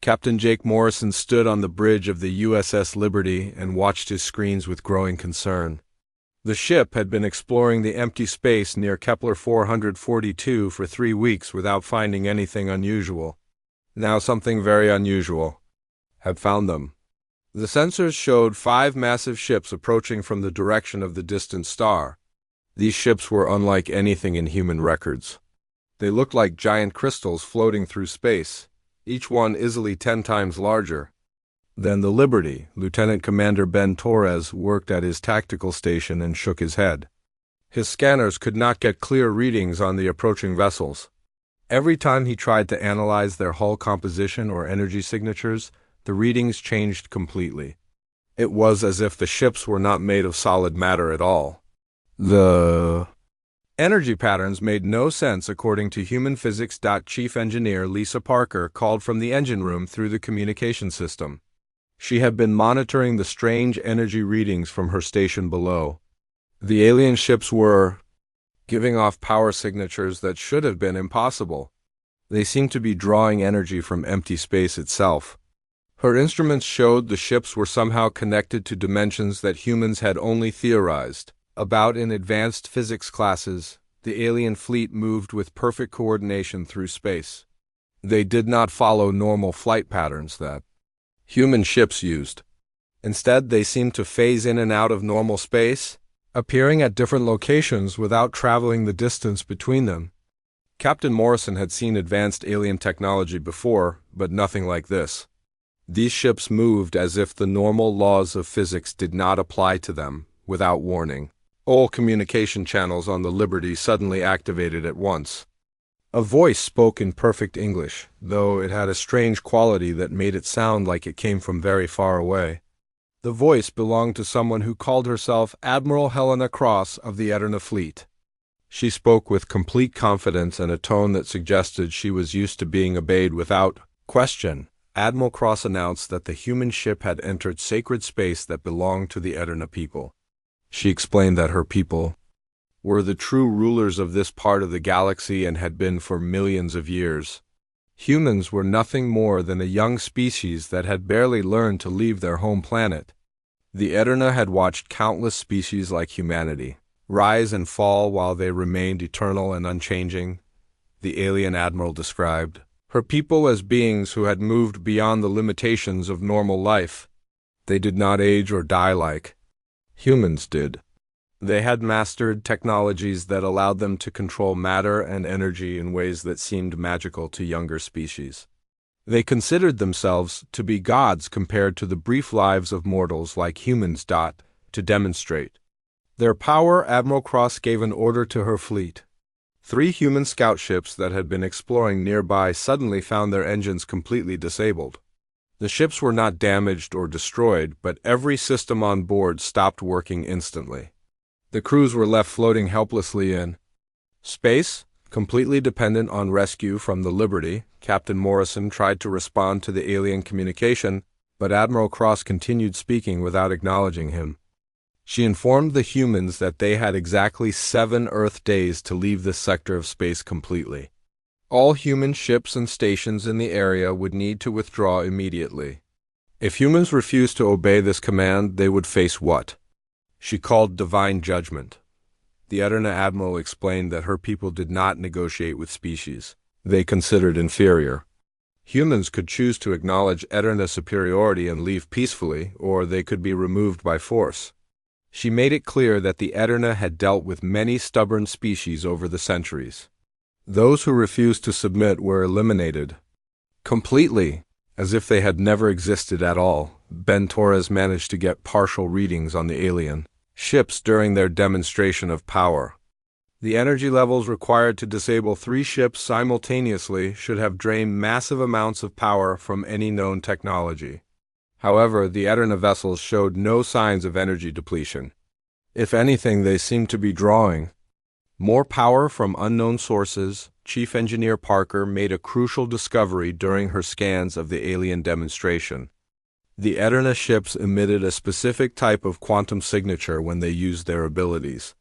Captain Jake Morrison stood on the bridge of the USS Liberty and watched his screens with growing concern. The ship had been exploring the empty space near Kepler 442 for 3 weeks without finding anything unusual. Now something very unusual had found them. The sensors showed 5 massive ships approaching from the direction of the distant star. These ships were unlike anything in human records. They looked like giant crystals floating through space, each one easily 10 times larger than the Liberty. Lieutenant Commander Ben Torres worked at his tactical station and shook his head. His scanners could not get clear readings on the approaching vessels. Every time he tried to analyze their hull composition or energy signatures, the readings changed completely. It was as if the ships were not made of solid matter at all. The energy patterns made no sense according to human physics. Chief Engineer Lisa Parker called from the engine room through the communication system. She had been monitoring the strange energy readings from her station below. The alien ships were giving off power signatures that should have been impossible. They seemed to be drawing energy from empty space itself. Her instruments showed the ships were somehow connected to dimensions that humans had only theorized about in advanced physics classes. The alien fleet moved with perfect coordination through space. They did not follow normal flight patterns that human ships used. Instead, they seemed to phase in and out of normal space, appearing at different locations without traveling the distance between them. Captain Morrison had seen advanced alien technology before, but nothing like this. These ships moved as if the normal laws of physics did not apply to them, without warning. All communication channels on the Liberty suddenly activated at once. A voice spoke in perfect English, though it had a strange quality that made it sound like it came from very far away. The voice belonged to someone who called herself Admiral Helena Cross of the Eterna Fleet. She spoke with complete confidence and a tone that suggested she was used to being obeyed without question. Admiral Cross announced that the human ship had entered sacred space that belonged to the Eterna people. She explained that her people were the true rulers of this part of the galaxy and had been for millions of years. Humans were nothing more than a young species that had barely learned to leave their home planet. The Eterna had watched countless species like humanity rise and fall while they remained eternal and unchanging, the alien admiral described her people as beings who had moved beyond the limitations of normal life. They did not age or die like humans did. They had mastered technologies that allowed them to control matter and energy in ways that seemed magical to younger species. They considered themselves to be gods compared to the brief lives of mortals like humans. To demonstrate their power, Admiral Cross gave an order to her fleet. 3 human scout ships that had been exploring nearby suddenly found their engines completely disabled. The ships were not damaged or destroyed, but every system on board stopped working instantly. The crews were left floating helplessly in space, completely dependent on rescue from the Liberty. Captain Morrison tried to respond to the alien communication, but Admiral Cross continued speaking without acknowledging him. She informed the humans that they had exactly 7 Earth days to leave this sector of space completely. All human ships and stations in the area would need to withdraw immediately. If humans refused to obey this command, they would face what she called divine judgment. The Eterna Admiral explained that her people did not negotiate with species they considered inferior. Humans could choose to acknowledge Eterna superiority and leave peacefully, or they could be removed by force. She made it clear that the Eterna had dealt with many stubborn species over the centuries. Those who refused to submit were eliminated completely, as if they had never existed at all. Ben Torres managed to get partial readings on the alien ships during their demonstration of power. The energy levels required to disable 3 ships simultaneously should have drained massive amounts of power from any known technology. However, the Eterna vessels showed no signs of energy depletion. If anything, they seemed to be drawing more power from unknown sources. Chief Engineer Parker made a crucial discovery during her scans of the alien demonstration. The Eterna ships emitted a specific type of quantum signature when they used their abilities.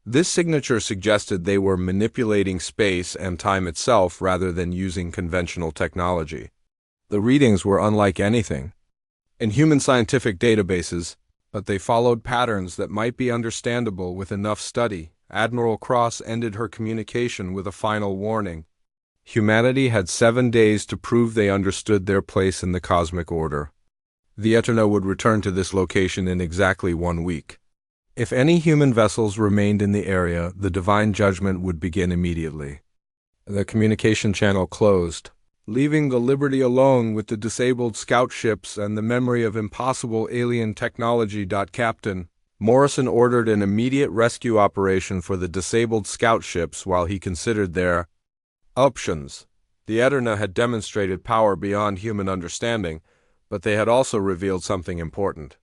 This signature suggested they were manipulating space and time itself rather than using conventional technology. The readings were unlike anything in human scientific databases, but they followed patterns that might be understandable with enough study. Admiral Cross ended her communication with a final warning. Humanity had 7 days to prove they understood their place in the cosmic order. The Eterna would return to this location in exactly 1 week. If any human vessels remained in the area, the divine judgment would begin immediately. The communication channel closed, leaving the Liberty alone with the disabled scout ships and the memory of impossible alien technology. Captain Morrison ordered an immediate rescue operation for the disabled scout ships while he considered their options. The Eterna had demonstrated power beyond human understanding, but they had also revealed something important.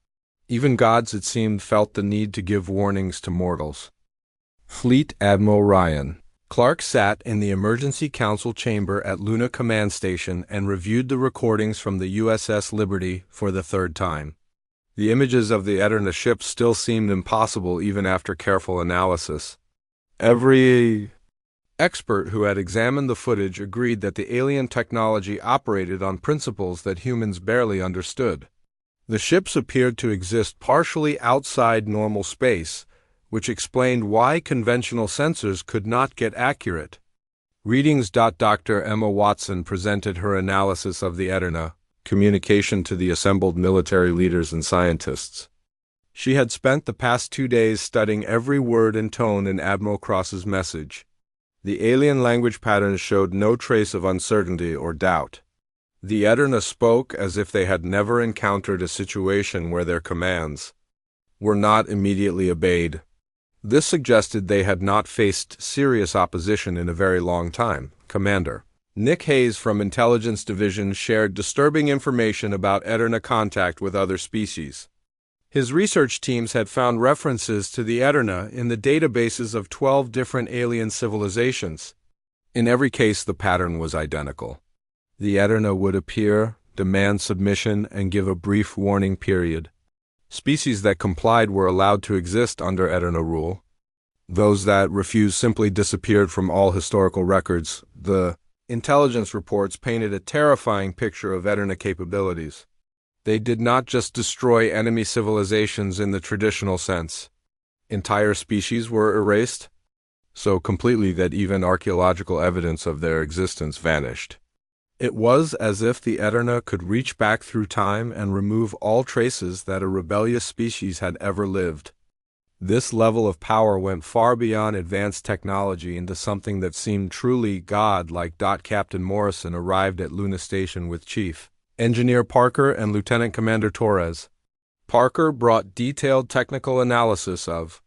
Even gods, it seemed, felt the need to give warnings to mortals. Fleet Admiral Ryan Clark sat in the Emergency Council chamber at Luna Command Station and reviewed the recordings from the USS Liberty for the 3rd time. The images of the Eterna ship still seemed impossible even after careful analysis. Every expert who had examined the footage agreed that the alien technology operated on principles that humans barely understood. The ships appeared to exist partially outside normal space, which explained why conventional sensors could not get accurate readings. Dr. Emma Watson presented her analysis of the Eterna communication to the assembled military leaders and scientists. She had spent the past 2 days studying every word and tone in Admiral Cross's message. The alien language patterns showed no trace of uncertainty or doubt. The Eterna spoke as if they had never encountered a situation where their commands were not immediately obeyed. This suggested they had not faced serious opposition in a very long time. Commander Nick Hayes from Intelligence Division shared disturbing information about Eterna contact with other species. His research teams had found references to the Eterna in the databases of 12 different alien civilizations. In every case, the pattern was identical. The Eterna would appear, demand submission, and give a brief warning period. Species that complied were allowed to exist under Eterna rule. Those that refused simply disappeared from all historical records. The intelligence reports painted a terrifying picture of Eterna capabilities. They did not just destroy enemy civilizations in the traditional sense. Entire species were erased, so completely that even archaeological evidence of their existence vanished. It was as if the Eterna could reach back through time and remove all traces that a rebellious species had ever lived. This level of power went far beyond advanced technology into something that seemed truly God-like. Captain Morrison arrived at Luna Station with Chief Engineer Parker and Lieutenant Commander Torres. Parker brought detailed technical analysis of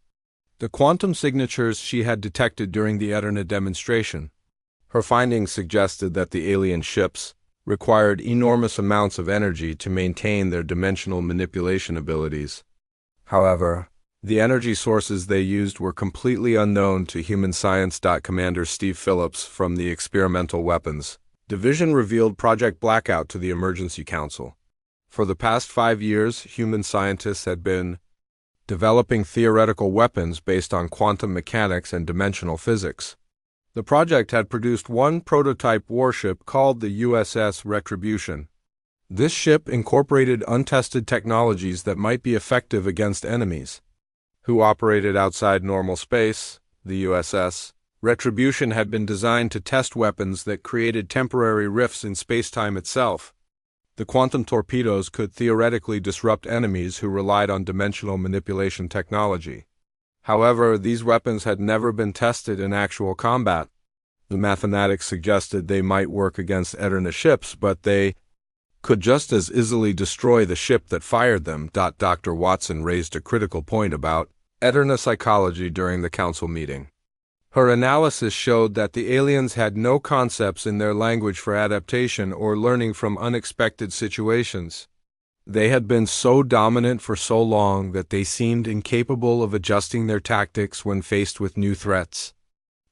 the quantum signatures she had detected during the Eterna demonstration. Her findings suggested that the alien ships required enormous amounts of energy to maintain their dimensional manipulation abilities. However, the energy sources they used were completely unknown to human science. Commander Steve Phillips from the Experimental Weapons Division revealed Project Blackout to the Emergency Council. For the past 5 years, human scientists had been developing theoretical weapons based on quantum mechanics and dimensional physics. The project had produced one prototype warship called the USS Retribution. This ship incorporated untested technologies that might be effective against enemies who operated outside normal space. The USS Retribution had been designed to test weapons that created temporary rifts in space-time itself. The quantum torpedoes could theoretically disrupt enemies who relied on dimensional manipulation technology. However, these weapons had never been tested in actual combat. The mathematics suggested they might work against Eterna ships, but they could just as easily destroy the ship that fired them. Dr. Watson raised a critical point about Eterna psychology during the council meeting. Her analysis showed that the aliens had no concepts in their language for adaptation or learning from unexpected situations. They had been so dominant for so long that they seemed incapable of adjusting their tactics when faced with new threats.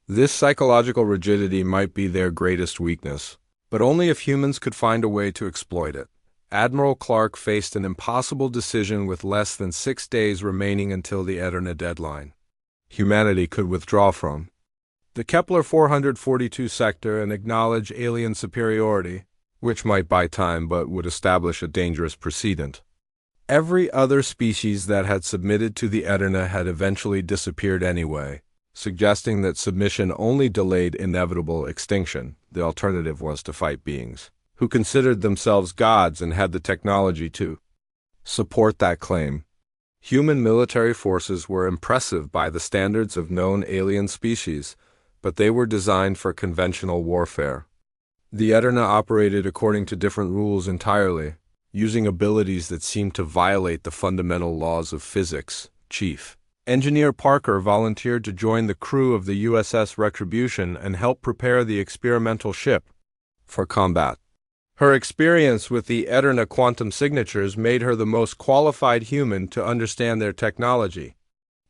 This psychological rigidity might be their greatest weakness, but only if humans could find a way to exploit it. Admiral Clark faced an impossible decision with less than 6 days remaining until the Eterna deadline. Humanity could withdraw from the Kepler 442 sector and acknowledge alien superiority, which might buy time but would establish a dangerous precedent. Every other species that had submitted to the Eterna had eventually disappeared anyway, suggesting that submission only delayed inevitable extinction. The alternative was to fight beings who considered themselves gods and had the technology to support that claim. Human military forces were impressive by the standards of known alien species, but they were designed for conventional warfare. The Eterna operated according to different rules entirely, using abilities that seemed to violate the fundamental laws of physics. Chief Engineer Parker volunteered to join the crew of the USS Retribution and help prepare the experimental ship for combat. Her experience with the Eterna quantum signatures made her the most qualified human to understand their technology.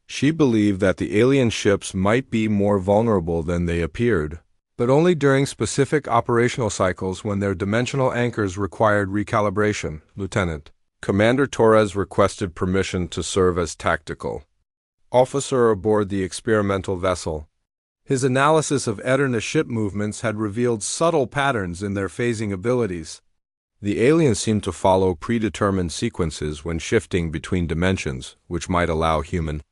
She believed that the alien ships might be more vulnerable than they appeared, but only during specific operational cycles when their dimensional anchors required recalibration. Lieutenant Commander Torres requested permission to serve as tactical officer aboard the experimental vessel. His analysis of Eterna ship movements had revealed subtle patterns in their phasing abilities. The aliens seemed to follow predetermined sequences when shifting between dimensions, which might allow human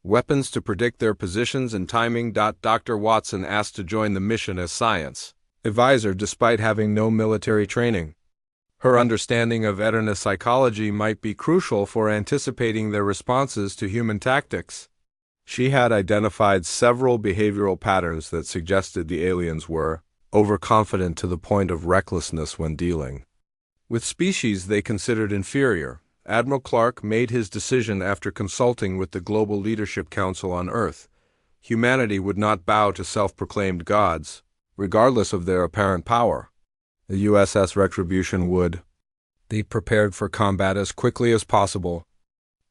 weapons to predict their positions and timing. Dr. Watson asked to join the mission as science advisor despite having no military training. Her understanding of Eterna psychology might be crucial for anticipating their responses to human tactics. She had identified several behavioral patterns that suggested the aliens were overconfident to the point of recklessness when dealing with species they considered inferior. Admiral Clark made his decision after consulting with the Global Leadership Council on Earth. Humanity would not bow to self-proclaimed gods, regardless of their apparent power. The USS Retribution would be prepared for combat as quickly as possible.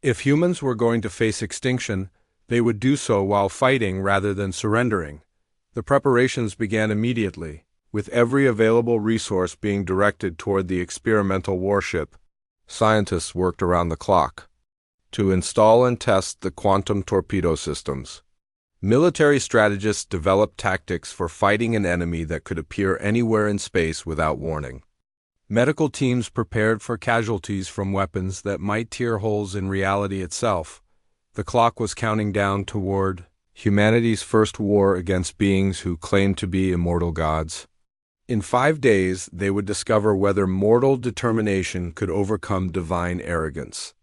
If humans were going to face extinction, they would do so while fighting rather than surrendering. The preparations began immediately, with every available resource being directed toward the experimental warship. Scientists worked around the clock to install and test the quantum torpedo systems. Military strategists developed tactics for fighting an enemy that could appear anywhere in space without warning. Medical teams prepared for casualties from weapons that might tear holes in reality itself. The clock was counting down toward humanity's first war against beings who claimed to be immortal gods. In 5 days, they would discover whether mortal determination could overcome divine arrogance.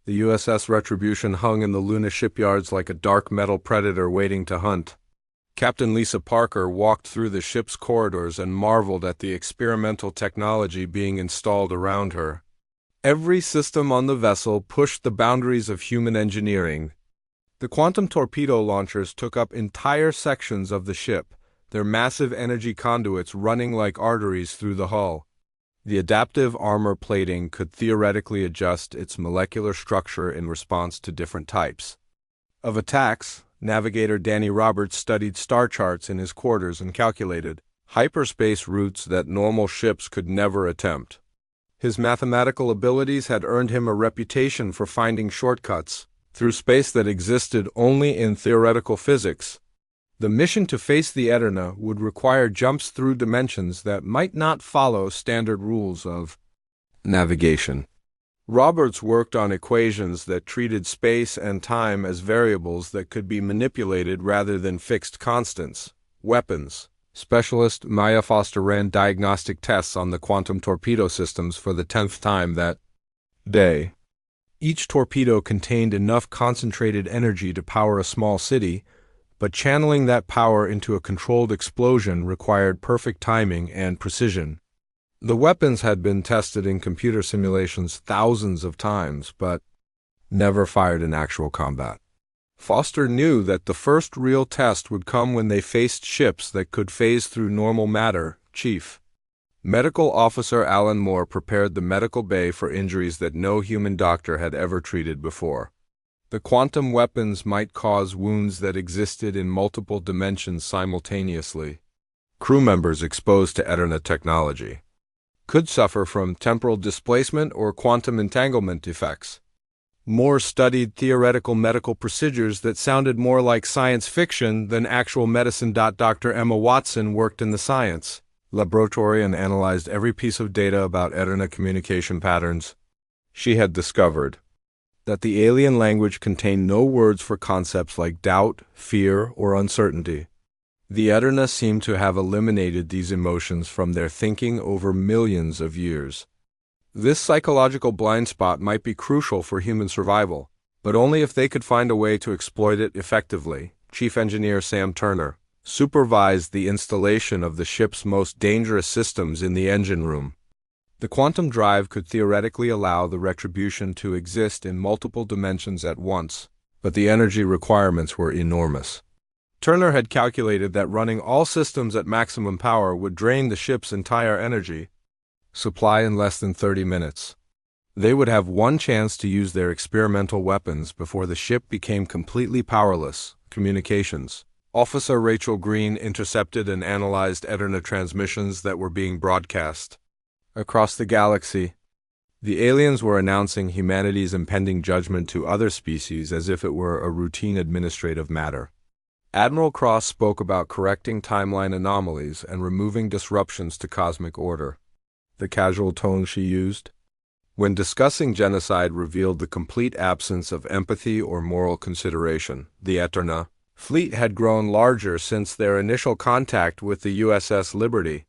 The USS Retribution hung in the Luna shipyards like a dark metal predator waiting to hunt. Captain Lisa Parker walked through the ship's corridors and marveled at the experimental technology being installed around her. Every system on the vessel pushed the boundaries of human engineering. The quantum torpedo launchers took up entire sections of the ship, their massive energy conduits running like arteries through the hull. The adaptive armor plating could theoretically adjust its molecular structure in response to different types of attacks. Navigator Danny Roberts studied star charts in his quarters and calculated hyperspace routes that normal ships could never attempt. His mathematical abilities had earned him a reputation for finding shortcuts through space that existed only in theoretical physics. The mission to face the Eterna would require jumps through dimensions that might not follow standard rules of navigation. Roberts worked on equations that treated space and time as variables that could be manipulated rather than fixed constants. Weapons specialist Maya Foster ran diagnostic tests on the quantum torpedo systems for the 10th time that day. Each torpedo contained enough concentrated energy to power a small city, but channeling that power into a controlled explosion required perfect timing and precision. The weapons had been tested in computer simulations thousands of times, but never fired in actual combat. Foster knew that the first real test would come when they faced ships that could phase through normal matter. Chief Medical Officer Alan Moore prepared the medical bay for injuries that no human doctor had ever treated before. The quantum weapons might cause wounds that existed in multiple dimensions simultaneously. Crew members exposed to Eterna technology could suffer from temporal displacement or quantum entanglement effects. Moore studied theoretical medical procedures that sounded more like science fiction than actual medicine. Dr. Emma Watson worked in the science laboratory and analyzed every piece of data about Eterna communication patterns. She had discovered that the alien language contained no words for concepts like doubt, fear, or uncertainty. The Eterna seemed to have eliminated these emotions from their thinking over millions of years. This psychological blind spot might be crucial for human survival, but only if they could find a way to exploit it effectively. Chief Engineer Sam Turner supervised the installation of the ship's most dangerous systems in the engine room. The quantum drive could theoretically allow the retribution to exist in multiple dimensions at once, but the energy requirements were enormous. Turner had calculated that running all systems at maximum power would drain the ship's entire energy supply in less than 30 minutes. They would have one chance to use their experimental weapons before the ship became completely powerless. Communications. Officer Rachel Green intercepted and analyzed Eterna transmissions that were being broadcast across the galaxy. The aliens were announcing humanity's impending judgment to other species as if it were a routine administrative matter. Admiral Cross spoke about correcting timeline anomalies and removing disruptions to cosmic order. The casual tone she used when discussing genocide revealed the complete absence of empathy or moral consideration. The Eterna fleet had grown larger since their initial contact with the USS Liberty.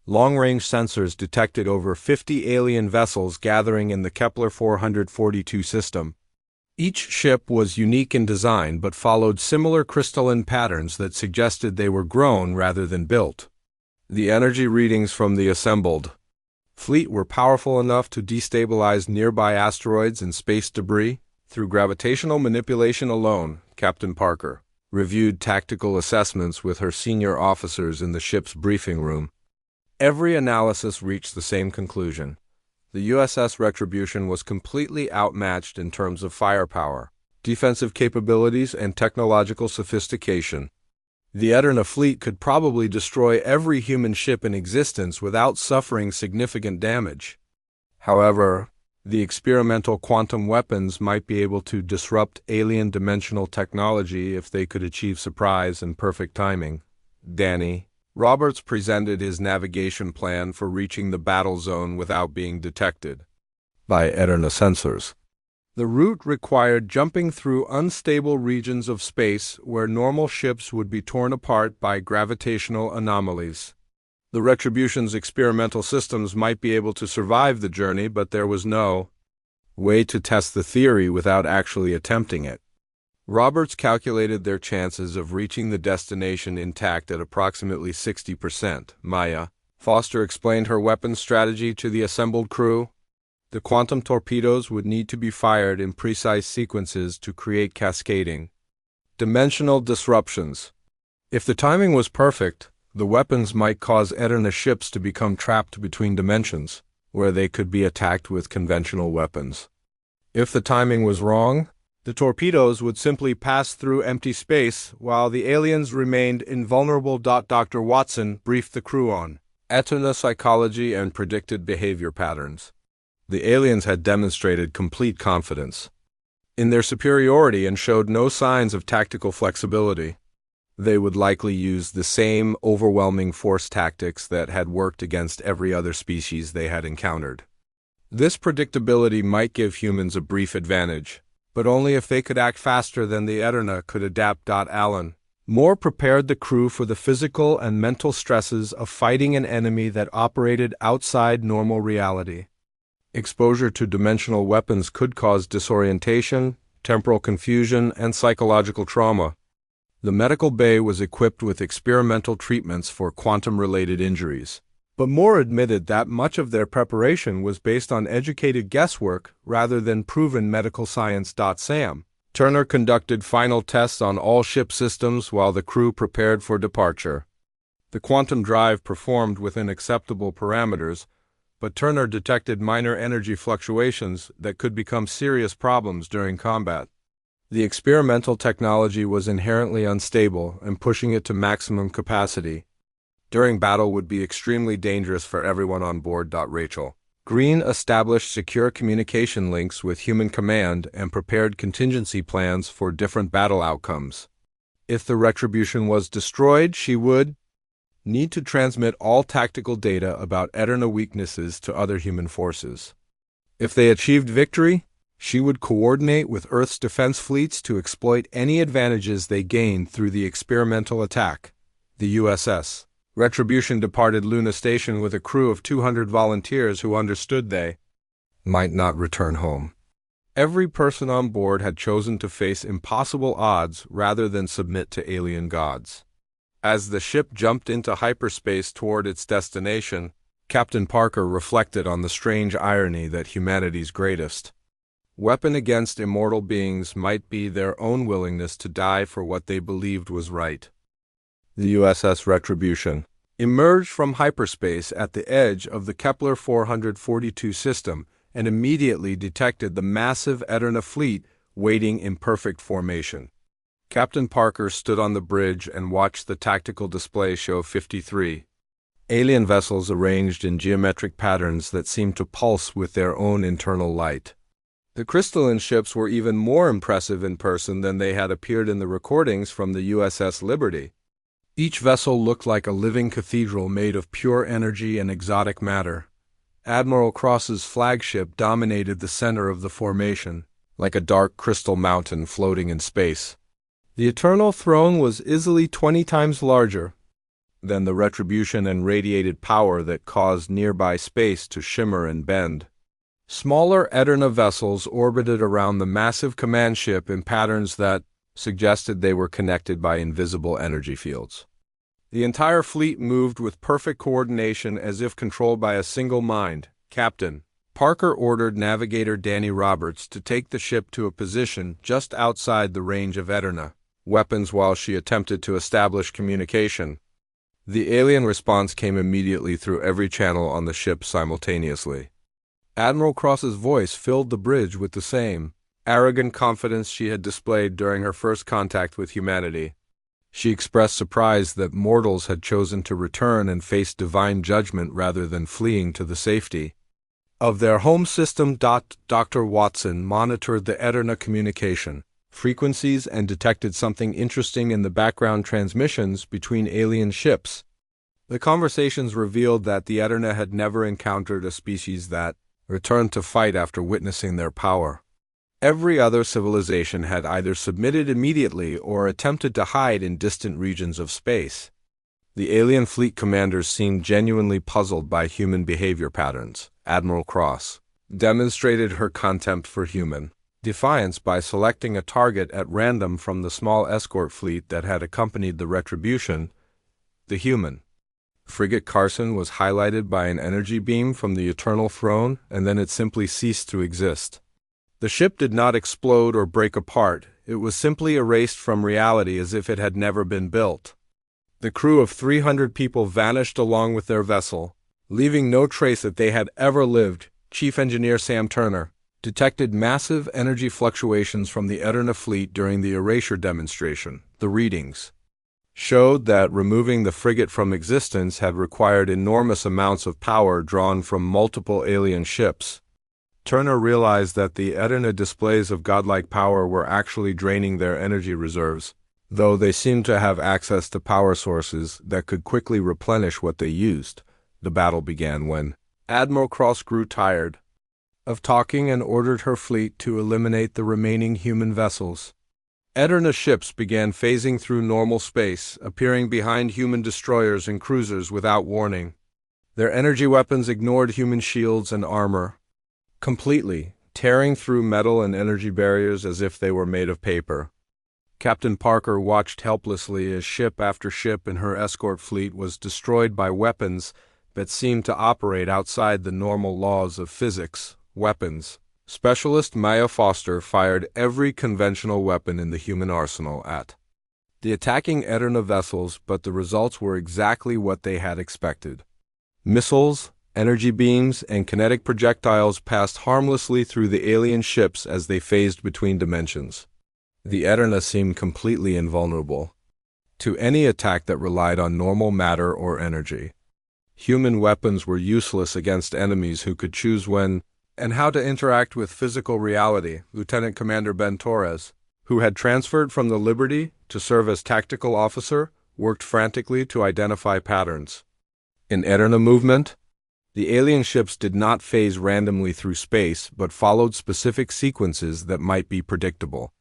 Long-range sensors detected over 50 alien vessels gathering in the Kepler 442 system. Each ship was unique in design but followed similar crystalline patterns that suggested they were grown rather than built. The energy readings from the assembled fleet were powerful enough to destabilize nearby asteroids and space debris through gravitational manipulation alone. Captain Parker reviewed tactical assessments with her senior officers in the ship's briefing room. Every analysis reached the same conclusion. The USS Retribution was completely outmatched in terms of firepower, defensive capabilities, and technological sophistication. The Eterna fleet could probably destroy every human ship in existence without suffering significant damage. However, the experimental quantum weapons might be able to disrupt alien dimensional technology if they could achieve surprise and perfect timing. Danny Roberts presented his navigation plan for reaching the battle zone without being detected by Eterna sensors. The route required jumping through unstable regions of space where normal ships would be torn apart by gravitational anomalies. The Retribution's experimental systems might be able to survive the journey, but there was no way to test the theory without actually attempting it. Roberts calculated their chances of reaching the destination intact at approximately 60%. Maya Foster explained her weapons strategy to the assembled crew. The quantum torpedoes would need to be fired in precise sequences to create cascading dimensional disruptions. If the timing was perfect, the weapons might cause Eterna ships to become trapped between dimensions, where they could be attacked with conventional weapons. If the timing was wrong, the torpedoes would simply pass through empty space while the aliens remained invulnerable. Dr. Watson briefed the crew on Eterna psychology and predicted behavior patterns. The aliens had demonstrated complete confidence in their superiority and showed no signs of tactical flexibility. They would likely use the same overwhelming force tactics that had worked against every other species they had encountered. This predictability might give humans a brief advantage, but only if they could act faster than the Eterna could adapt. Allen Moore prepared the crew for the physical and mental stresses of fighting an enemy that operated outside normal reality. Exposure to dimensional weapons could cause disorientation, temporal confusion, and psychological trauma. The medical bay was equipped with experimental treatments for quantum-related injuries, but Moore admitted that much of their preparation was based on educated guesswork rather than proven medical science. Sam Turner conducted final tests on all ship systems while the crew prepared for departure. The quantum drive performed within acceptable parameters, but Turner detected minor energy fluctuations that could become serious problems during combat. The experimental technology was inherently unstable, and pushing it to maximum capacity during battle would be extremely dangerous for everyone on board. Rachel Green established secure communication links with human command and prepared contingency plans for different battle outcomes. If the Retribution was destroyed, she would need to transmit all tactical data about Eterna weaknesses to other human forces. If they achieved victory, she would coordinate with Earth's defense fleets to exploit any advantages they gained through the experimental attack. The USS Retribution departed Luna Station with a crew of 200 volunteers who understood they might not return home. Every person on board had chosen to face impossible odds rather than submit to alien gods. As the ship jumped into hyperspace toward its destination, Captain Parker reflected on the strange irony that humanity's greatest weapon against immortal beings might be their own willingness to die for what they believed was right. The USS Retribution emerged from hyperspace at the edge of the Kepler 442 system and immediately detected the massive Eterna fleet waiting in perfect formation. Captain Parker stood on the bridge and watched the tactical display show 53 alien vessels arranged in geometric patterns that seemed to pulse with their own internal light. The crystalline ships were even more impressive in person than they had appeared in the recordings from the USS Liberty. Each vessel looked like a living cathedral made of pure energy and exotic matter. Admiral Cross's flagship dominated the center of the formation, like a dark crystal mountain floating in space. The Eternal Throne was easily 20 times larger than the Retribution and radiated power that caused nearby space to shimmer and bend. Smaller Eterna vessels orbited around the massive command ship in patterns that suggested they were connected by invisible energy fields. The entire fleet moved with perfect coordination as if controlled by a single mind. Captain Parker ordered navigator Danny Roberts to take the ship to a position just outside the range of Eterna weapons while she attempted to establish communication. The alien response came immediately through every channel on the ship simultaneously. Admiral Cross's voice filled the bridge with the same arrogant confidence she had displayed during her first contact with humanity. She expressed surprise that mortals had chosen to return and face divine judgment rather than fleeing to the safety of their home system. Dr. Watson monitored the Eterna communication frequencies and detected something interesting in the background transmissions between alien ships. The conversations revealed that the Eterna had never encountered a species that returned to fight after witnessing their power. Every other civilization had either submitted immediately or attempted to hide in distant regions of space. The alien fleet commanders seemed genuinely puzzled by human behavior patterns. Admiral Cross demonstrated her contempt for human defiance by selecting a target at random from the small escort fleet that had accompanied the Retribution. The human frigate Carson was highlighted by an energy beam from the Eternal Throne, and then it simply ceased to exist. The ship did not explode or break apart. It was simply erased from reality as if it had never been built. The crew of 300 people vanished along with their vessel, leaving no trace that they had ever lived. Chief Engineer Sam Turner detected massive energy fluctuations from the Eterna fleet during the erasure demonstration. The readings showed that removing the frigate from existence had required enormous amounts of power drawn from multiple alien ships. Turner realized that the Eterna displays of godlike power were actually draining their energy reserves, though they seemed to have access to power sources that could quickly replenish what they used. The battle began when Admiral Cross grew tired of talking and ordered her fleet to eliminate the remaining human vessels. Eterna ships began phasing through normal space, appearing behind human destroyers and cruisers without warning. Their energy weapons ignored human shields and armor completely, tearing through metal and energy barriers as if they were made of paper. Captain Parker watched helplessly as ship after ship in her escort fleet was destroyed by weapons that seemed to operate outside the normal laws of physics. Weapons specialist Maya Foster fired every conventional weapon in the human arsenal at the attacking Eterna vessels, but the results were exactly what they had expected. Missiles, energy beams, and kinetic projectiles passed harmlessly through the alien ships as they phased between dimensions. The Eterna seemed completely invulnerable to any attack that relied on normal matter or energy. Human weapons were useless against enemies who could choose when and how to interact with physical reality. Lieutenant Commander Ben Torres, who had transferred from the Liberty to serve as tactical officer, worked frantically to identify patterns. In Eterna movement, the alien ships did not phase randomly through space but followed specific sequences that might be predictable.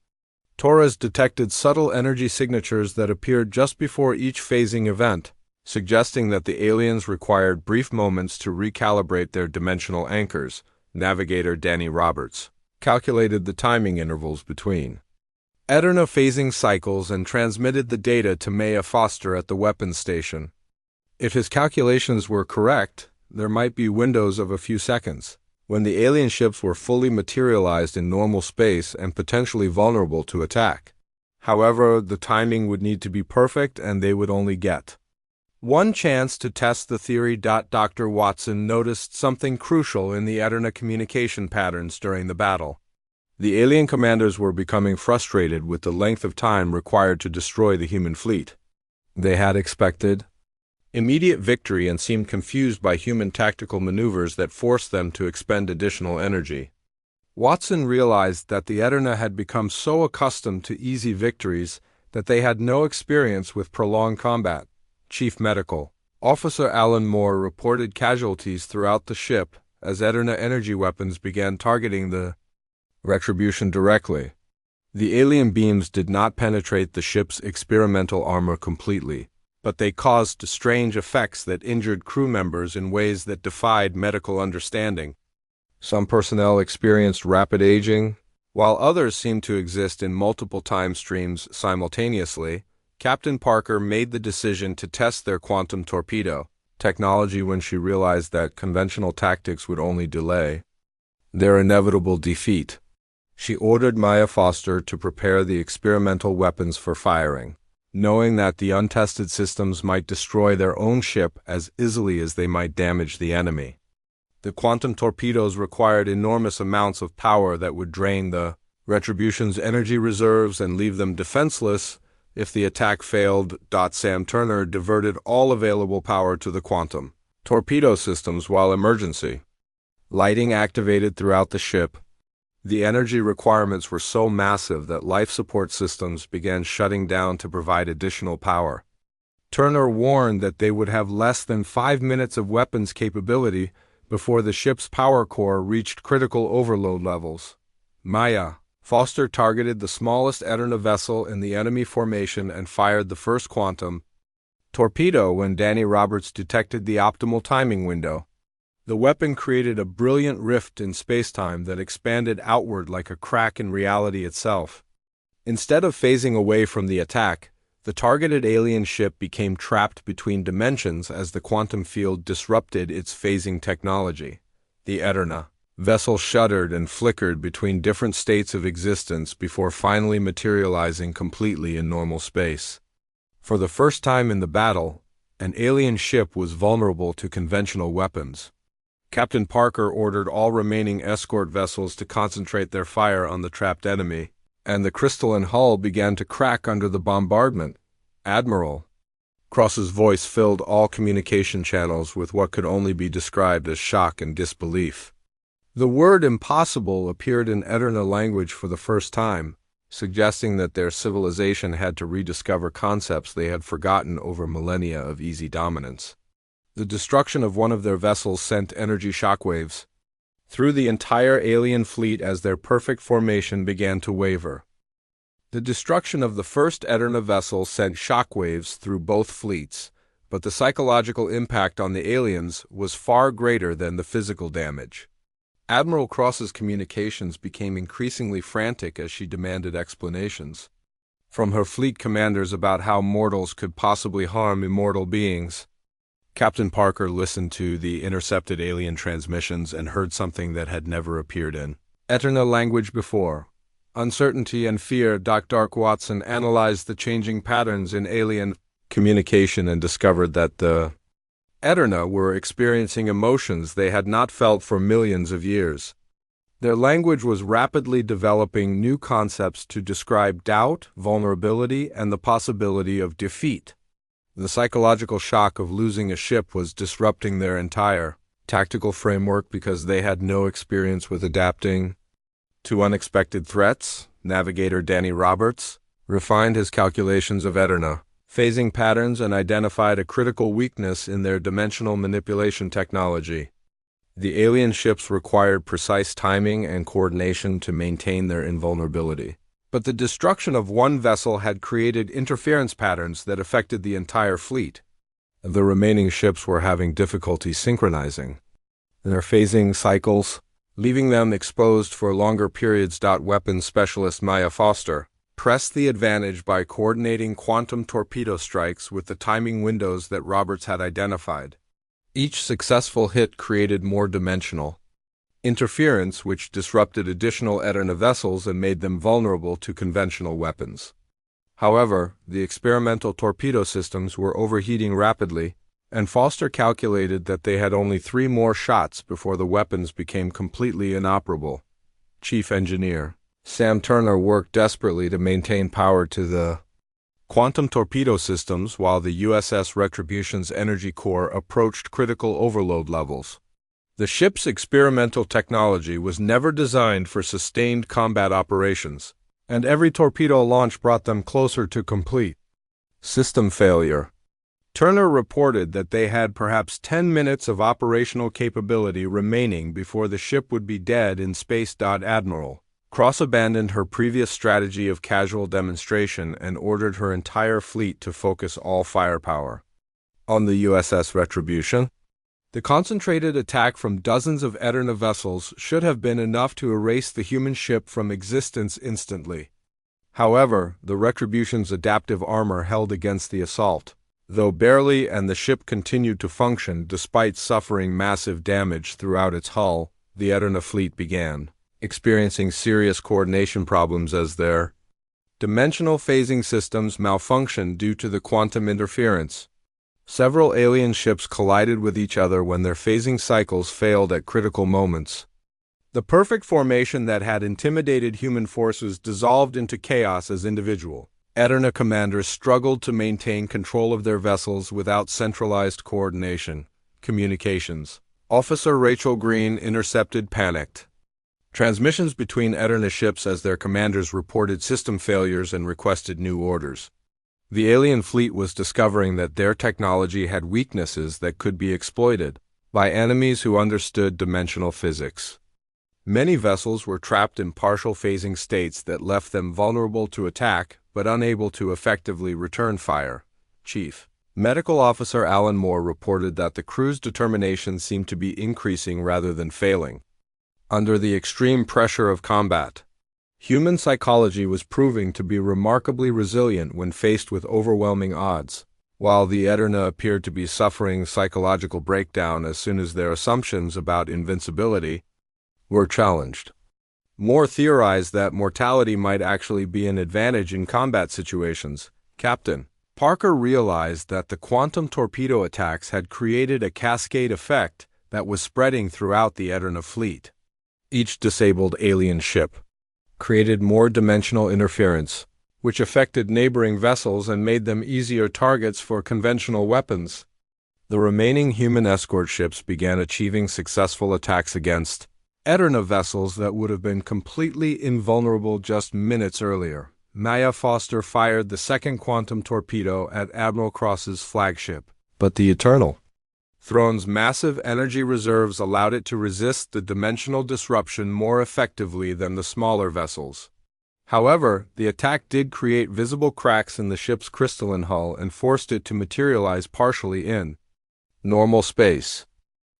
Torres detected subtle energy signatures that appeared just before each phasing event, suggesting that the aliens required brief moments to recalibrate their dimensional anchors. Navigator Danny Roberts calculated the timing intervals between Eterna phasing cycles and transmitted the data to Maya Foster at the weapons station. If his calculations were correct, there might be windows of a few seconds, when the alien ships were fully materialized in normal space and potentially vulnerable to attack. However, the timing would need to be perfect and they would only get one chance to test the theory. Dr. Watson noticed something crucial in the Eterna communication patterns during the battle. The alien commanders were becoming frustrated with the length of time required to destroy the human fleet. They had expected immediate victory and seemed confused by human tactical maneuvers that forced them to expend additional energy. Watson realized that the Eterna had become so accustomed to easy victories that they had no experience with prolonged combat. Chief Medical Officer Alan Moore reported casualties throughout the ship as Eterna energy weapons began targeting the Retribution directly. The alien beams did not penetrate the ship's experimental armor completely, but they caused strange effects that injured crew members in ways that defied medical understanding. Some personnel experienced rapid aging, while others seemed to exist in multiple time streams simultaneously. Captain Parker made the decision to test their quantum torpedo technology when she realized that conventional tactics would only delay their inevitable defeat. She ordered Maya Foster to prepare the experimental weapons for firing, knowing that the untested systems might destroy their own ship as easily as they might damage the enemy. The quantum torpedoes required enormous amounts of power that would drain the Retribution's energy reserves and leave them defenseless if the attack failed. Sam Turner diverted all available power to the quantum torpedo systems while emergency lighting activated throughout the ship. The energy requirements were so massive that life support systems began shutting down to provide additional power. Turner warned that they would have less than 5 minutes of weapons capability before the ship's power core reached critical overload levels. Maya Foster targeted the smallest Eterna vessel in the enemy formation and fired the first quantum torpedo when Danny Roberts detected the optimal timing window. The weapon created a brilliant rift in spacetime that expanded outward like a crack in reality itself. Instead of phasing away from the attack, the targeted alien ship became trapped between dimensions as the quantum field disrupted its phasing technology. The Eterna vessel shuddered and flickered between different states of existence before finally materializing completely in normal space. For the first time in the battle, an alien ship was vulnerable to conventional weapons. Captain Parker ordered all remaining escort vessels to concentrate their fire on the trapped enemy, and the crystalline hull began to crack under the bombardment. Admiral Cross's voice filled all communication channels with what could only be described as shock and disbelief. The word impossible appeared in Eterna language for the first time, suggesting that their civilization had to rediscover concepts they had forgotten over millennia of easy dominance. The destruction of one of their vessels sent energy shockwaves through the entire alien fleet as their perfect formation began to waver. The destruction of the first Eterna vessel sent shockwaves through both fleets, but the psychological impact on the aliens was far greater than the physical damage. Admiral Cross's communications became increasingly frantic as she demanded explanations from her fleet commanders about how mortals could possibly harm immortal beings. Captain Parker listened to the intercepted alien transmissions and heard something that had never appeared in Eterna language before. Uncertainty and fear. Dr. Watson analyzed the changing patterns in alien communication and discovered that the Eterna were experiencing emotions they had not felt for millions of years. Their language was rapidly developing new concepts to describe doubt, vulnerability, and the possibility of defeat. The psychological shock of losing a ship was disrupting their entire tactical framework because they had no experience with adapting to unexpected threats. Navigator Danny Roberts refined his calculations of Eterna phasing patterns and identified a critical weakness in their dimensional manipulation technology. The alien ships required precise timing and coordination to maintain their invulnerability. But the destruction of one vessel had created interference patterns that affected the entire fleet. The remaining ships were having difficulty synchronizing their phasing cycles, leaving them exposed for longer periods. Weapons specialist Maya Foster pressed the advantage by coordinating quantum torpedo strikes with the timing windows that Roberts had identified. Each successful hit created more dimensional interference, which disrupted additional Eterna vessels and made them vulnerable to conventional weapons. However, the experimental torpedo systems were overheating rapidly, and Foster calculated that they had only 3 more shots before the weapons became completely inoperable. Chief Engineer Sam Turner worked desperately to maintain power to the quantum torpedo systems while the USS Retribution's energy core approached critical overload levels. The ship's experimental technology was never designed for sustained combat operations, and every torpedo launch brought them closer to complete system failure. Turner reported that they had perhaps 10 minutes of operational capability remaining before the ship would be dead in space. Admiral Cross abandoned her previous strategy of casual demonstration and ordered her entire fleet to focus all firepower on the USS Retribution. The concentrated attack from dozens of Eterna vessels should have been enough to erase the human ship from existence instantly. However, the Retribution's adaptive armor held against the assault, though barely, and the ship continued to function despite suffering massive damage throughout its hull. The Eterna fleet began experiencing serious coordination problems as their dimensional phasing systems malfunctioned due to the quantum interference. Several alien ships collided with each other when their phasing cycles failed at critical moments. The perfect formation that had intimidated human forces dissolved into chaos as individual Eterna commanders struggled to maintain control of their vessels without centralized coordination. Communications Officer Rachel Green intercepted panicked transmissions between Eterna ships as their commanders reported system failures and requested new orders. The alien fleet was discovering that their technology had weaknesses that could be exploited by enemies who understood dimensional physics. Many vessels were trapped in partial phasing states that left them vulnerable to attack but unable to effectively return fire. Chief Medical Officer Alan Moore reported that the crew's determination seemed to be increasing rather than failing. Under the extreme pressure of combat, human psychology was proving to be remarkably resilient when faced with overwhelming odds, while the Eterna appeared to be suffering psychological breakdown as soon as their assumptions about invincibility were challenged. Moore theorized that mortality might actually be an advantage in combat situations. Captain Parker realized that the quantum torpedo attacks had created a cascade effect that was spreading throughout the Eterna fleet. Each disabled alien ship created more dimensional interference, which affected neighboring vessels and made them easier targets for conventional weapons. The remaining human escort ships began achieving successful attacks against Eterna vessels that would have been completely invulnerable just minutes earlier. Maya Foster fired the second quantum torpedo at Admiral Cross's flagship, but the Eternal Throne's massive energy reserves allowed it to resist the dimensional disruption more effectively than the smaller vessels. However, the attack did create visible cracks in the ship's crystalline hull and forced it to materialize partially in normal space.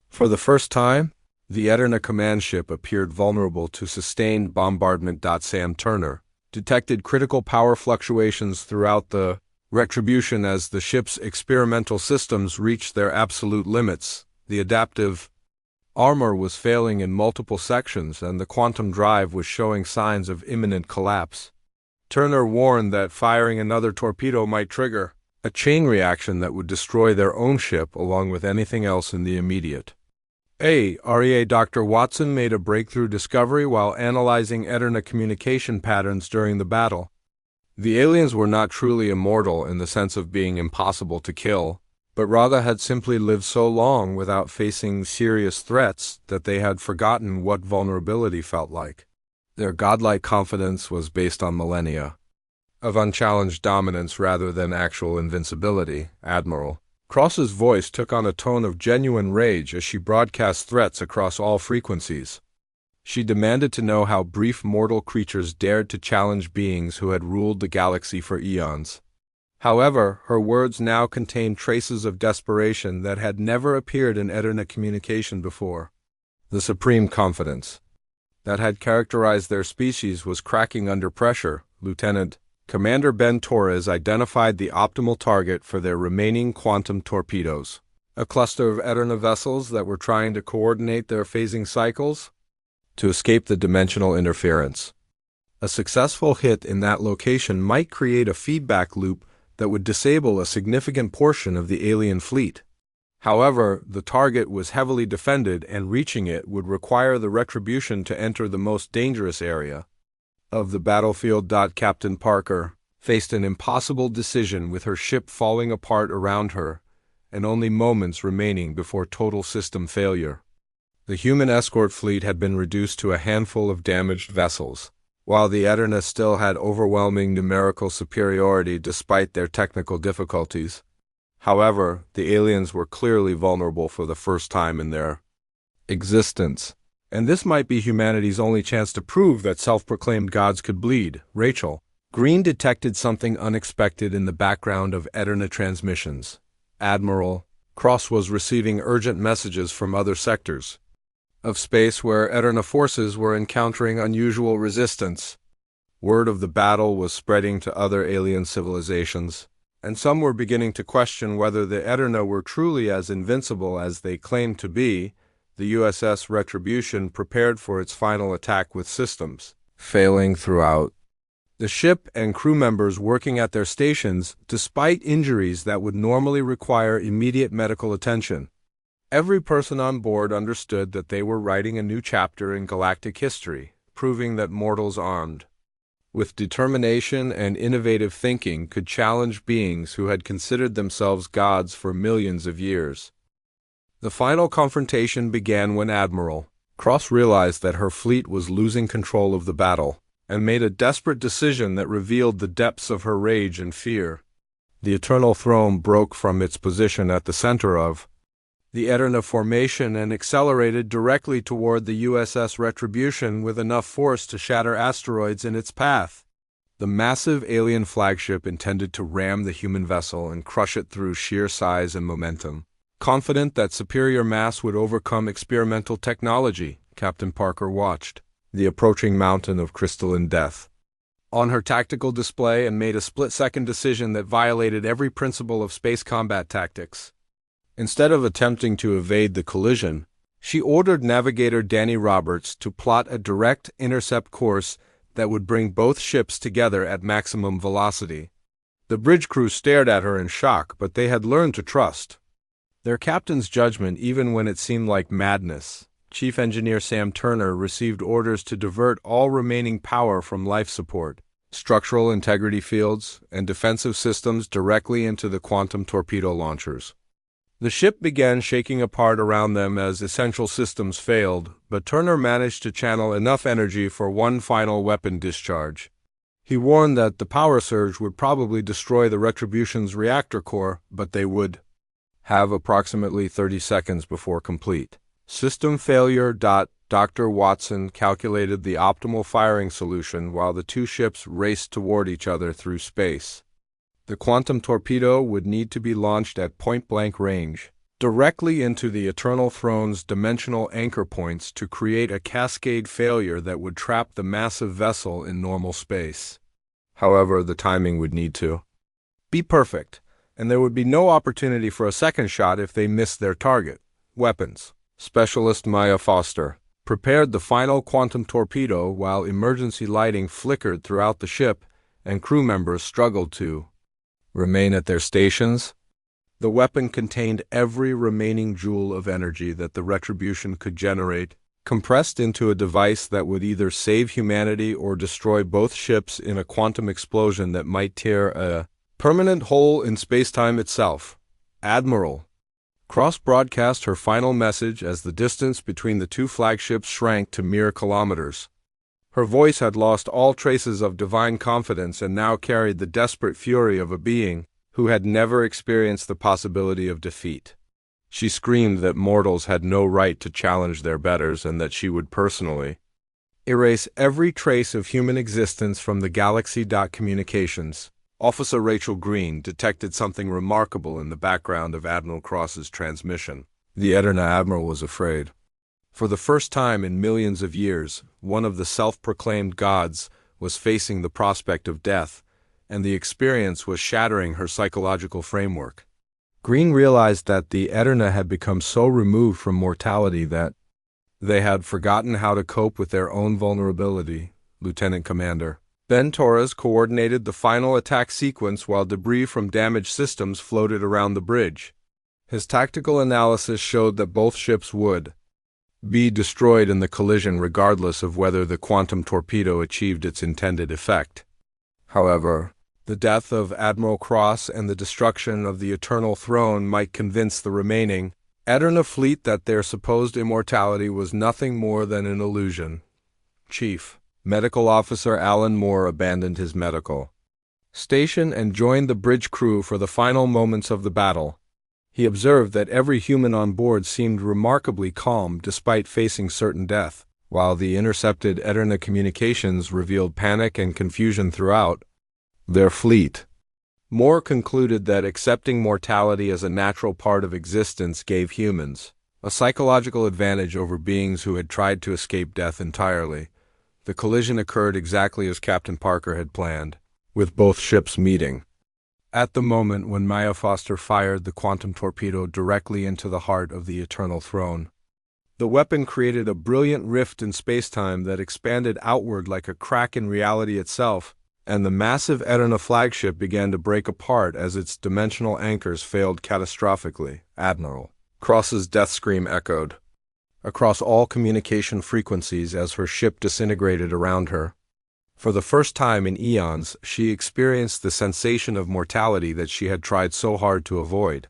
For the first time, the Eterna command ship appeared vulnerable to sustained bombardment. Sam Turner detected critical power fluctuations throughout the Retribution as the ship's experimental systems reached their absolute limits. The adaptive armor was failing in multiple sections and the quantum drive was showing signs of imminent collapse. Turner warned that firing another torpedo might trigger a chain reaction that would destroy their own ship along with anything else in the immediate area. Dr. Watson made a breakthrough discovery while analyzing Eterna communication patterns during the battle. The aliens were not truly immortal in the sense of being impossible to kill, but rather had simply lived so long without facing serious threats that they had forgotten what vulnerability felt like. Their godlike confidence was based on millennia of unchallenged dominance rather than actual invincibility, Admiral. Cross's voice took on a tone of genuine rage as she broadcast threats across all frequencies. She demanded to know how brief mortal creatures dared to challenge beings who had ruled the galaxy for eons. However, her words now contained traces of desperation that had never appeared in Eterna communication before. The supreme confidence that had characterized their species was cracking under pressure. Lieutenant Commander Ben Torres identified the optimal target for their remaining quantum torpedoes, a cluster of Eterna vessels that were trying to coordinate their phasing cycles to escape the dimensional interference. A successful hit in that location might create a feedback loop that would disable a significant portion of the alien fleet. However, the target was heavily defended, and reaching it would require the Retribution to enter the most dangerous area of the battlefield. Captain Parker faced an impossible decision with her ship falling apart around her and only moments remaining before total system failure. The human escort fleet had been reduced to a handful of damaged vessels, while the Eterna still had overwhelming numerical superiority despite their technical difficulties. However, the aliens were clearly vulnerable for the first time in their existence, and this might be humanity's only chance to prove that self-proclaimed gods could bleed. Rachel Green detected something unexpected in the background of Eterna transmissions. Admiral Cross was receiving urgent messages from other sectors of space where Eterna forces were encountering unusual resistance. Word of the battle was spreading to other alien civilizations, and some were beginning to question whether the Eterna were truly as invincible as they claimed to be. The USS Retribution prepared for its final attack with systems failing throughout. The ship and crew members working at their stations despite injuries that would normally require immediate medical attention. Every person on board understood that they were writing a new chapter in galactic history, proving that mortals armed with determination and innovative thinking could challenge beings who had considered themselves gods for millions of years. The final confrontation began when Admiral Cross realized that her fleet was losing control of the battle, and made a desperate decision that revealed the depths of her rage and fear. The Eternal Throne broke from its position at the center of the Eterna formation and accelerated directly toward the USS Retribution with enough force to shatter asteroids in its path. The massive alien flagship intended to ram the human vessel and crush it through sheer size and momentum. Confident that superior mass would overcome experimental technology, Captain Parker watched the approaching mountain of crystalline death on her tactical display and made a split-second decision that violated every principle of space combat tactics. Instead of attempting to evade the collision, she ordered Navigator Danny Roberts to plot a direct intercept course that would bring both ships together at maximum velocity. The bridge crew stared at her in shock, but they had learned to trust their captain's judgment even when it seemed like madness. Chief Engineer Sam Turner received orders to divert all remaining power from life support, structural integrity fields, and defensive systems directly into the quantum torpedo launchers. The ship began shaking apart around them as essential systems failed, but Turner managed to channel enough energy for one final weapon discharge. He warned that the power surge would probably destroy the Retribution's reactor core, but they would have approximately 30 seconds before complete system failure. Dr. Watson calculated the optimal firing solution while the two ships raced toward each other through space. The quantum torpedo would need to be launched at point-blank range, directly into the Eternal Throne's dimensional anchor points to create a cascade failure that would trap the massive vessel in normal space. However, the timing would need to be perfect, and there would be no opportunity for a second shot if they missed their target. Weapons Specialist Maya Foster prepared the final quantum torpedo while emergency lighting flickered throughout the ship and crew members struggled to remain at their stations. The weapon contained every remaining joule of energy that the Retribution could generate, compressed into a device that would either save humanity or destroy both ships in a quantum explosion that might tear a permanent hole in space-time itself. Admiral Cross broadcast her final message as the distance between the two flagships shrank to mere kilometers. Her voice had lost all traces of divine confidence and now carried the desperate fury of a being who had never experienced the possibility of defeat. She screamed that mortals had no right to challenge their betters and that she would personally erase every trace of human existence from the galaxy. Communications. Officer Rachel Green detected something remarkable in the background of Admiral Cross's transmission. The Eterna Admiral was afraid. For the first time in millions of years, one of the self-proclaimed gods was facing the prospect of death, and the experience was shattering her psychological framework. Green realized that the Eterna had become so removed from mortality that they had forgotten how to cope with their own vulnerability. Lieutenant Commander Ben Torres coordinated the final attack sequence while debris from damaged systems floated around the bridge. His tactical analysis showed that both ships would be destroyed in the collision regardless of whether the quantum torpedo achieved its intended effect. However, the death of Admiral Cross and the destruction of the Eternal Throne might convince the remaining Eterna fleet that their supposed immortality was nothing more than an illusion. Chief Medical Officer Alan Moore abandoned his medical station and joined the bridge crew for the final moments of the battle. He observed that every human on board seemed remarkably calm despite facing certain death, while the intercepted Eterna communications revealed panic and confusion throughout their fleet. Moore concluded that accepting mortality as a natural part of existence gave humans a psychological advantage over beings who had tried to escape death entirely. The collision occurred exactly as Captain Parker had planned, with both ships meeting at the moment when Maya Foster fired the quantum torpedo directly into the heart of the Eternal Throne. The weapon created a brilliant rift in spacetime that expanded outward like a crack in reality itself, and the massive Eterna flagship began to break apart as its dimensional anchors failed catastrophically. Admiral Cross's death scream echoed across all communication frequencies as her ship disintegrated around her. For the first time in eons, she experienced the sensation of mortality that she had tried so hard to avoid.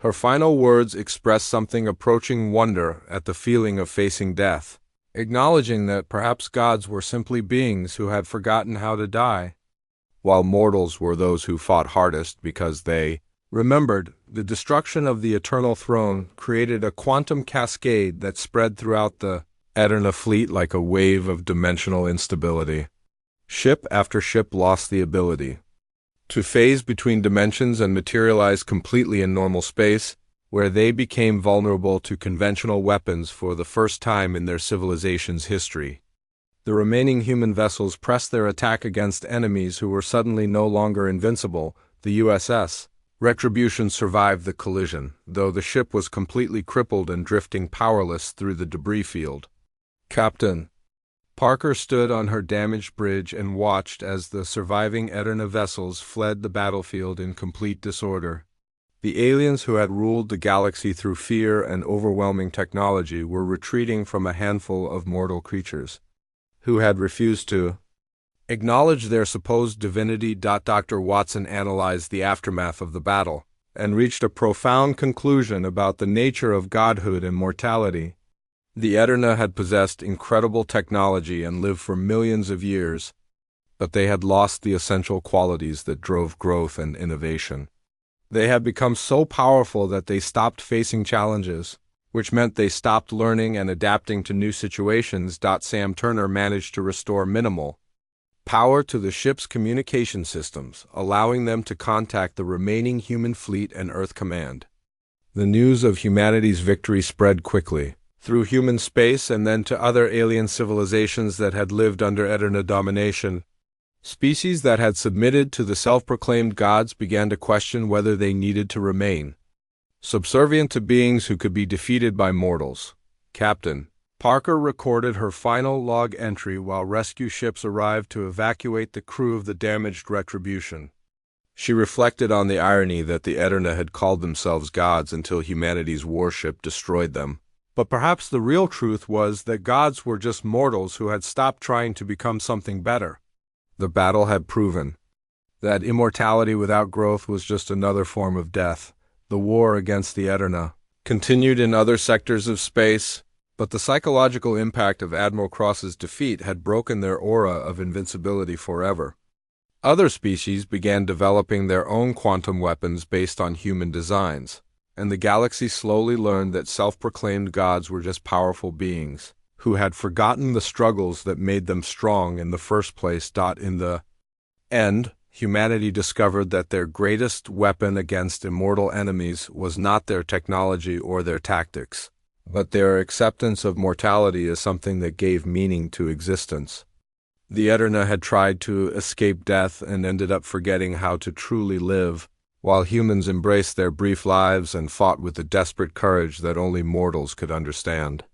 Her final words expressed something approaching wonder at the feeling of facing death, acknowledging that perhaps gods were simply beings who had forgotten how to die, while mortals were those who fought hardest because they remembered. The destruction of the Eternal Throne created a quantum cascade that spread throughout the Eterna fleet like a wave of dimensional instability. Ship after ship lost the ability to phase between dimensions and materialize completely in normal space, where they became vulnerable to conventional weapons for the first time in their civilization's history. The remaining human vessels pressed their attack against enemies who were suddenly no longer invincible. The USS Retribution survived the collision, though the ship was completely crippled and drifting powerless through the debris field. Captain Parker stood on her damaged bridge and watched as the surviving Eterna vessels fled the battlefield in complete disorder. The aliens who had ruled the galaxy through fear and overwhelming technology were retreating from a handful of mortal creatures who had refused to acknowledge their supposed divinity. Dr. Watson analyzed the aftermath of the battle and reached a profound conclusion about the nature of godhood and mortality. The Eterna had possessed incredible technology and lived for millions of years, but they had lost the essential qualities that drove growth and innovation. They had become so powerful that they stopped facing challenges, which meant they stopped learning and adapting to new situations. Sam Turner managed to restore minimal power to the ship's communication systems, allowing them to contact the remaining human fleet and Earth Command. The news of humanity's victory spread quickly through human space and then to other alien civilizations that had lived under Eterna domination. Species that had submitted to the self-proclaimed gods began to question whether they needed to remain subservient to beings who could be defeated by mortals. Captain Parker recorded her final log entry while rescue ships arrived to evacuate the crew of the damaged Retribution. She reflected on the irony that the Eterna had called themselves gods until humanity's warship destroyed them. But perhaps the real truth was that gods were just mortals who had stopped trying to become something better. The battle had proven that immortality without growth was just another form of death. The war against the Eterna continued in other sectors of space. But the psychological impact of Admiral Cross's defeat had broken their aura of invincibility forever. Other species began developing their own quantum weapons based on human designs, and the galaxy slowly learned that self-proclaimed gods were just powerful beings who had forgotten the struggles that made them strong in the first place. In the end, humanity discovered that their greatest weapon against immortal enemies was not their technology or their tactics, but their acceptance of mortality as something that gave meaning to existence. The Eterna had tried to escape death and ended up forgetting how to truly live, while humans embraced their brief lives and fought with the desperate courage that only mortals could understand.